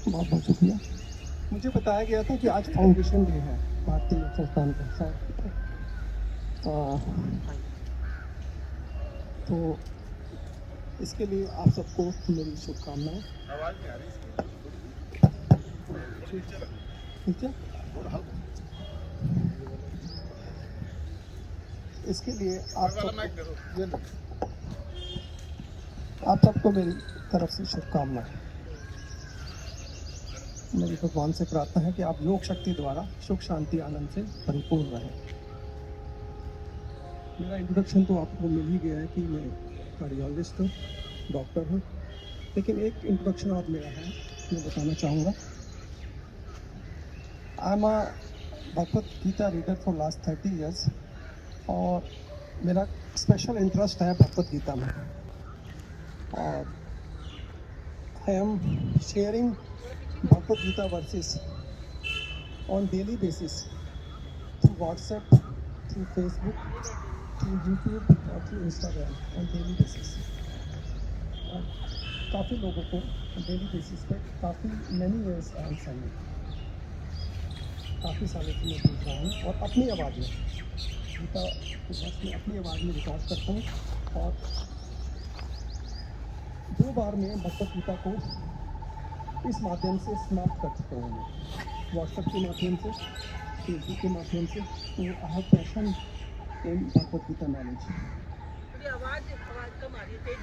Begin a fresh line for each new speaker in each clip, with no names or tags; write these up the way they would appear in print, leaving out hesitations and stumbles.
बहुत बहुत शुक्रिया। मुझे बताया गया था कि आज फाउंडेशन डे है भारतीय योग संस्थान का सर, तो इसके लिए आप सबको मेरी शुभकामनाएं। ठीक है, इसके लिए आप सबको मेरी तरफ से शुभकामनाएं। मेरी भगवान से प्रार्थना है कि आप योग शक्ति द्वारा सुख शांति आनंद से परिपूर्ण रहें। मेरा इंट्रोडक्शन तो आपको मिल ही गया है कि मैं कार्डियोलॉजिस्ट हूँ, डॉक्टर हूँ, लेकिन एक इंट्रोडक्शन और मेरा है, मैं बताना चाहूँगा। I am a Bhagavad Gita reader for last 30 years और मेरा स्पेशल इंटरेस्ट है भगवत गीता में, और I am sharing Bhagavad Gita verses on daily basis through WhatsApp, through Facebook, through YouTube और through Instagram on daily basis. और काफ़ी लोगों को डेली बेसिस पे काफ़ी many years I am sending, काफ़ी सालों से मैं पूछ रहा हूँ और अपनी आवाज़ में गीता उपन्यास में अपनी आवाज़ में रिकॉर्ड करता हूँ। और 2 बार में भगवत गीता को इस माध्यम से समाप्त कर चुका हूँ मैं, व्हाट्सएप के माध्यम से, फेसबुक के माध्यम से। तो I have passion in Bhagavad Gita knowledge.
आवाज कम आ रही है, तेज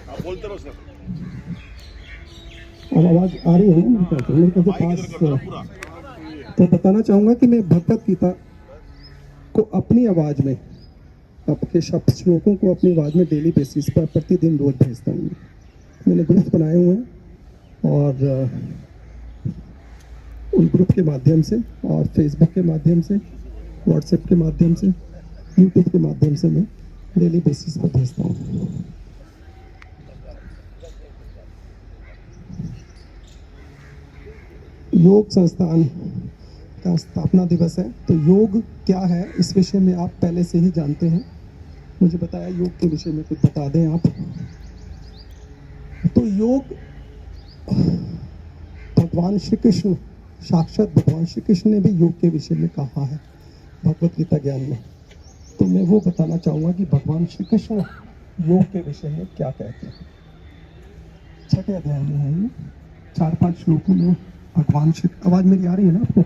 आप बोलते रहो सर।
अब आवाज़ आ रही है मेरे पास। तो बताना चाहूँगा कि मैं भगवत गीता को अपनी आवाज़ में, आपके शब्द श्लोकों को अपनी आवाज़ में डेली बेसिस पर प्रतिदिन रोज भेजता हूँ। मैंने ग्रुप बनाए हुए हैं और उन ग्रुप के माध्यम से और फेसबुक के माध्यम से, व्हाट्सएप के माध्यम से, यूट्यूब के माध्यम से मैं डेली बेसिस पर भेजता हूँ। योग संस्थान का स्थापना दिवस है, तो योग क्या है इस विषय में आप पहले से ही जानते हैं। मुझे बताया योग के विषय में कुछ बता दें आप। तो योग भगवान श्री कृष्ण, साक्षात भगवान श्री कृष्ण ने भी योग के विषय में कहा है भगवत गीता ज्ञान में। तो मैं वो बताना चाहूँगा कि भगवान श्री कृष्ण योग के विषय में क्या कहते हैं। 6वें अध्याय में है ये, 4-5 श्लोकों में भगवान श्री, आवाज़ मेरी आ रही है ना आपको?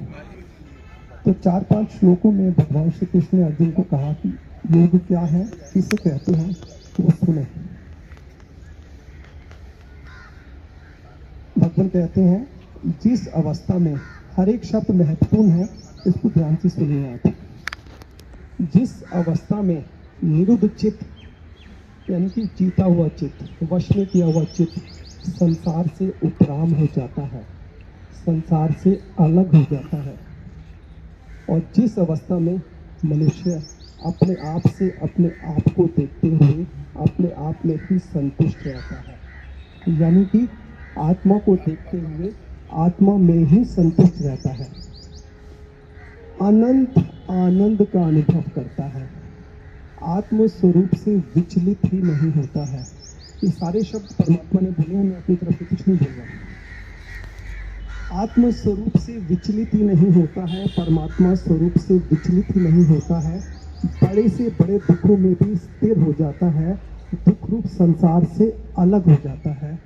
तो 4-5 श्लोकों में भगवान श्री कृष्ण ने अर्जुन को कहा कि योग क्या है, किसे कहते हैं, वो सुने। भगवान कहते हैं जिस अवस्था में हर एक शब्द महत्वपूर्ण है, इसको ध्यान से सुनिए आप। जिस अवस्था में निरुद्ध चित्त, यानी कि जीता हुआ चित्त, वश में किया हुआ चित्त संसार से उपराम हो जाता है, संसार से अलग हो जाता है, और जिस अवस्था में मनुष्य अपने आप से अपने आप को देखते हुए अपने आप में ही संतुष्ट रहता है, यानी कि आत्मा को देखते हुए आत्मा में ही संतुष्ट रहता है, अनंत आनंद का अनुभव करता है, आत्म स्वरूप से विचलित ही नहीं होता है। ये सारे शब्द परमात्मा ने बोले हैं, मैं अपनी तरफ से कुछ नहीं बोल रहा। आत्म स्वरूप से विचलित ही नहीं होता है, परमात्मा स्वरूप से विचलित ही नहीं होता है, बड़े से बड़े दुखों में भी स्थिर हो जाता है, दुख रूप संसार से अलग हो जाता है,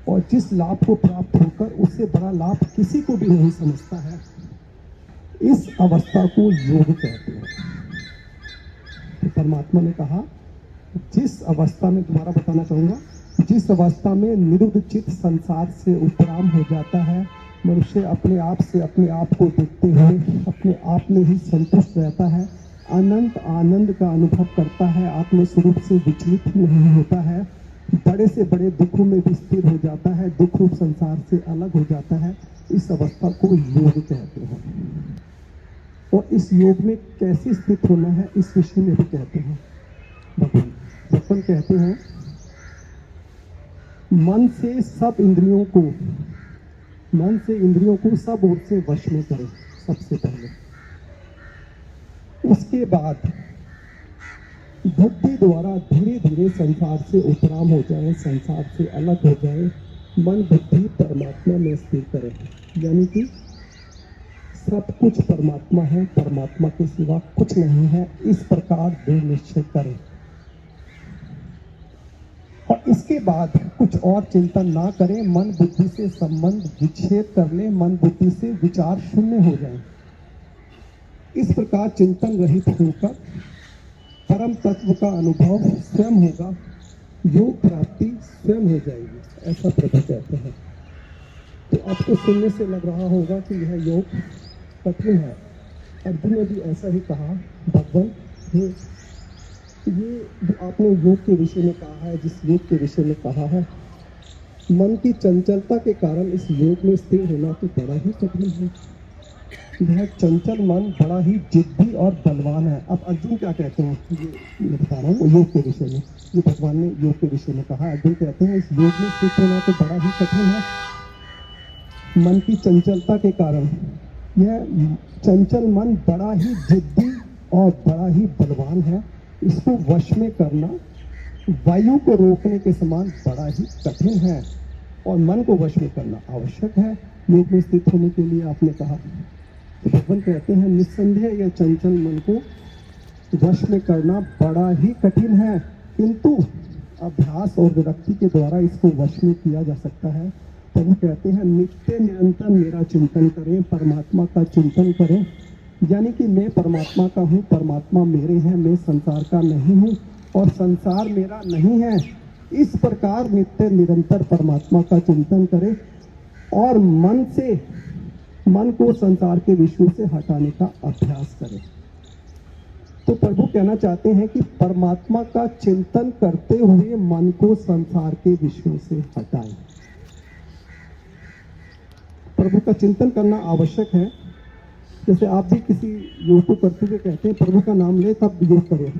और जिस लाभ को प्राप्त होकर उससे बड़ा लाभ किसी को भी नहीं समझता है, इस अवस्था को योग कहते हैं। तो परमात्मा ने कहा जिस अवस्था में, दोबारा बताना चाहूँगा, जिस अवस्था में निरुद्ध चित्त संसार से उपराम हो जाता है, मनुष्य अपने आप से अपने आप को देखते हुए अपने आप में ही संतुष्ट रहता है, अनंत आनंद का अनुभव करता है, आत्म स्वरूप से विचलित नहीं होता है, बड़े से बड़े दुखों में भी स्थिर हो जाता है, दुख रूप संसार से अलग हो जाता है, इस अवस्था को योग कहते हैं। और इस योग में कैसे स्थित होना है इस विषय में भी कहते हैं भगवान कहते हैं मन से सब इंद्रियों को, मन से इंद्रियों को सब ओर से वश में करें सबसे पहले, उसके बाद बुद्धि द्वारा धीरे धीरे संसार से उपराम हो जाए, संसार से अलग हो जाए, मन बुद्धि परमात्मा में स्थिर करे। यानी कि सब कुछ परमात्मा है, परमात्मा के सिवा कुछ नहीं है, इस प्रकार दृढ़ निश्चय करें। और इसके बाद कुछ और चिंतन ना करें, मन बुद्धि से संबंध विच्छेद कर ले, मन बुद्धि से विचार शून्य हो जाए। इस प्रकार चिंतन रहित होकर परम तत्व का अनुभव स्वयं होगा, योग प्राप्ति स्वयं हो जाएगी, ऐसा प्रभु कहते हैं। तो आपको सुनने से लग रहा होगा कि यह योग कठिन है। अर्जुन ने भी ऐसा ही कहा, भगवान ये जो आपने योग के विषय में कहा है, जिस योग के विषय में कहा है, मन की चंचलता के कारण इस योग में स्थिर होना तो बड़ा ही कठिन है। यह चंचल मन बड़ा ही जिद्दी और बलवान है। अब अर्जुन क्या कहते हैं, ये मैं बता रहा हूँ योग के विषय में, ये भगवान ने योग के विषय में कहा। अर्जुन कहते हैं इस योग में स्थित होना तो बड़ा ही कठिन है, मन की चंचलता के कारण। यह चंचल मन बड़ा ही जिद्दी और बड़ा ही बलवान है, इसको वश में करना वायु को रोकने के समान बड़ा ही कठिन है, और मन को वश में करना आवश्यक है योग में स्थित होने के लिए, आपने कहा। तो भगवान कहते हैं निस्संदेह यह चंचल मन को वश में करना बड़ा ही कठिन है, किंतु अभ्यास और विरक्ति के द्वारा इसको वश में किया जा सकता है। तो वो कहते हैं नित्य निरंतर मेरा चिंतन करें, परमात्मा का चिंतन करें। यानी कि मैं परमात्मा का हूँ, परमात्मा मेरे हैं, मैं संसार का नहीं हूँ और संसार मेरा नहीं है। इस प्रकार नित्य निरंतर परमात्मा का चिंतन करें और मन को संसार के विषयों से हटाने का अभ्यास करें। तो प्रभु कहना चाहते हैं कि परमात्मा का चिंतन करते हुए मन को संसार के विषयों से हटाएं। प्रभु का चिंतन करना आवश्यक है। जैसे आप भी किसी योग को करते हुए कहते हैं प्रभु का नाम ले तब योग करें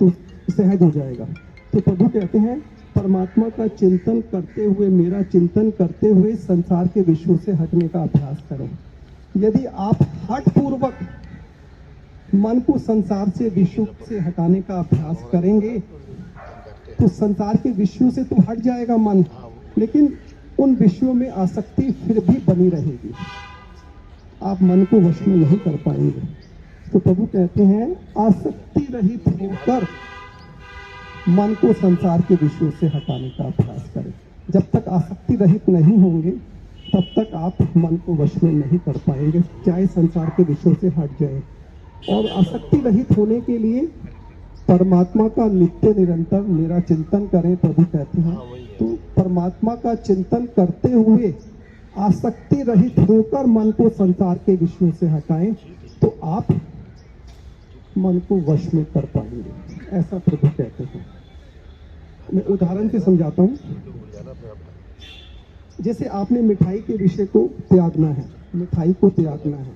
तो सहज हो जाएगा। तो प्रभु कहते हैं परमात्मा का चिंतन करते हुए, मेरा चिंतन करते हुए संसार के विषयों से हटने का अभ्यास करें। यदि आप हठपूर्वक मन को संसार से विषयों से हटाने का अभ्यास करेंगे तो संसार के विषयों से तो हट जाएगा मन, लेकिन उन विषयों में आसक्ति फिर भी बनी रहेगी, आप मन को वश में नहीं कर पाएंगे। तो प्रभु कहते हैं आसक्ति रहित होकर मन को संसार के विषयों से हटाने का अभ्यास करें। जब तक आसक्ति रहित नहीं होंगे तब तक आप मन को वश में नहीं कर पाएंगे, चाहे संसार के विषयों से हट जाए। और आसक्ति रहित होने के लिए परमात्मा का नित्य निरंतर मेरा चिंतन करें, प्रभु कहते हैं। तो परमात्मा का चिंतन करते हुए आसक्ति रहित होकर मन को संसार के विषयों से हटाएं तो आप मन को वश में कर पाएंगे, ऐसा प्रभु कहते हैं। मैं उदाहरण से समझाता हूँ। जैसे आपने मिठाई के विषय को त्यागना है, मिठाई को त्यागना है,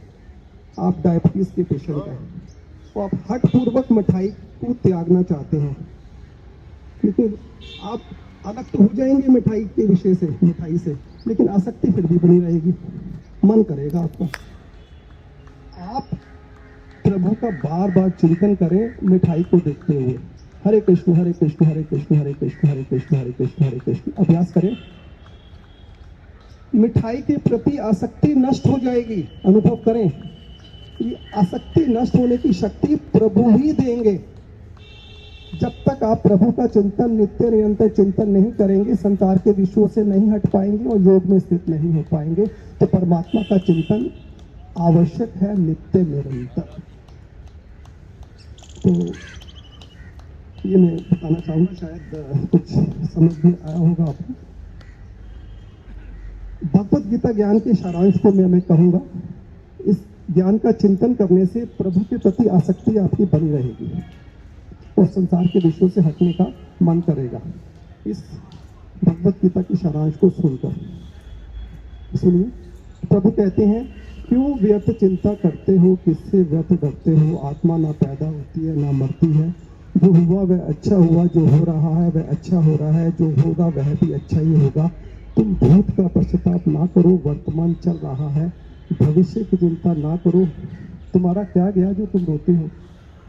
आप डायबिटीज के पेशेंट हैं तो आप हठपूर्वक मिठाई को त्यागना चाहते हैं, लेकिन आप अलग तो हो जाएंगे मिठाई के विषय से, मिठाई से, लेकिन आसक्ति फिर भी बनी रहेगी, मन करेगा आपका। आप प्रभु का बार बार चिंतन करें मिठाई को देखते हुए, हरे कृष्ण हरे कृष्ण हरे कृष्ण हरे कृष्ण हरे कृष्ण हरे कृष्ण हरे कृष्ण अभ्यास करें। मिठाई के प्रति आसक्ति नष्ट हो जाएगी, अनुभव करें। ये आसक्ति नष्ट होने की शक्ति प्रभु ही देंगे। जब तक आप प्रभु का चिंतन नित्य निरंतर चिंतन नहीं करेंगे, संसार के विषयों से नहीं हट पाएंगे और योग में स्थित नहीं हो पाएंगे। तो परमात्मा का चिंतन आवश्यक है नित्य निरंतर। तो ये मैं बताना चाहूंगा, शायद कुछ समझ में आया होगा आपको। भगवत गीता ज्ञान के सारांश को मैं कहूंगा, इस ज्ञान का चिंतन करने से प्रभु के प्रति आसक्ति आपकी बनी रहेगी और संसार के विषयों से हटने का मन करेगा। इस भगवत गीता के सारांश को सुनकर सुनिए। प्रभु कहते हैं क्यों व्यर्थ चिंता करते हो, किससे व्यर्थ डरते हो। आत्मा ना पैदा होती है ना मरती है, जो हुआ वह अच्छा हुआ, जो हो रहा है वह अच्छा हो रहा है, जो होगा वह भी अच्छा ही होगा। तुम भूत का पश्चाताप ना करो, वर्तमान चल रहा है, भविष्य की चिंता ना करो। तुम्हारा क्या गया जो तुम रोते हो,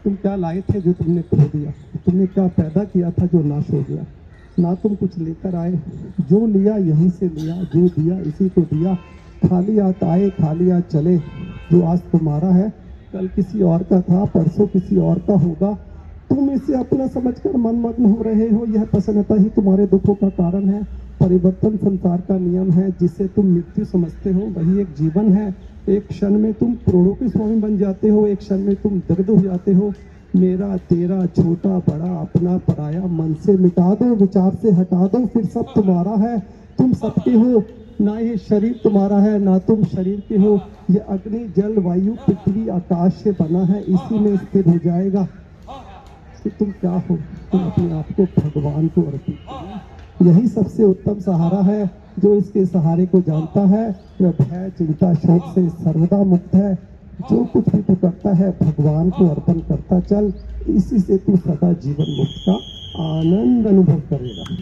तुम क्या लाए थे जो तुमने खो दिया? तुमने क्या पैदा किया था जो नाश हो गया? ना तुम कुछ लेकर आए, जो लिया यहीं से लिया, जो दिया इसी को दिया। खाली हाथ आए खाली हाथ चले। जो आज तुम्हारा है कल किसी और का था, परसों किसी और का होगा। तुम इसे अपना समझकर मनमग्न हो रहे हो। यह प्रसन्नता ही तुम्हारे दुखों का कारण है। परिवर्तन संसार का नियम है। जिसे तुम मृत्यु समझते हो वही एक जीवन है। एक क्षण में तुम करोड़ों के स्वामी बन जाते हो, एक क्षण में तुम दग्ध हो जाते हो। मेरा तेरा छोटा बड़ा अपना पराया मन से मिटा दो, विचार से हटा दो, फिर सब तुम्हारा है। तुम सबके हो, ना ये शरीर तुम्हारा है ना तुम शरीर के हो। ये अग्नि जल वायु पृथ्वी आकाश से बना है, इसी में स्थिर हो जाएगा। तो तुम क्या हो? तुम अपने आप को भगवान को अर्पित करो। यही सबसे उत्तम सहारा है। जो इसके सहारे को जानता है वह भय चिंता शोक से सर्वदा मुक्त है। जो कुछ भी तू करता है भगवान को अर्पण करता चल, इसी से तू सदा जीवन मुक्त का आनंद अनुभव करेगा।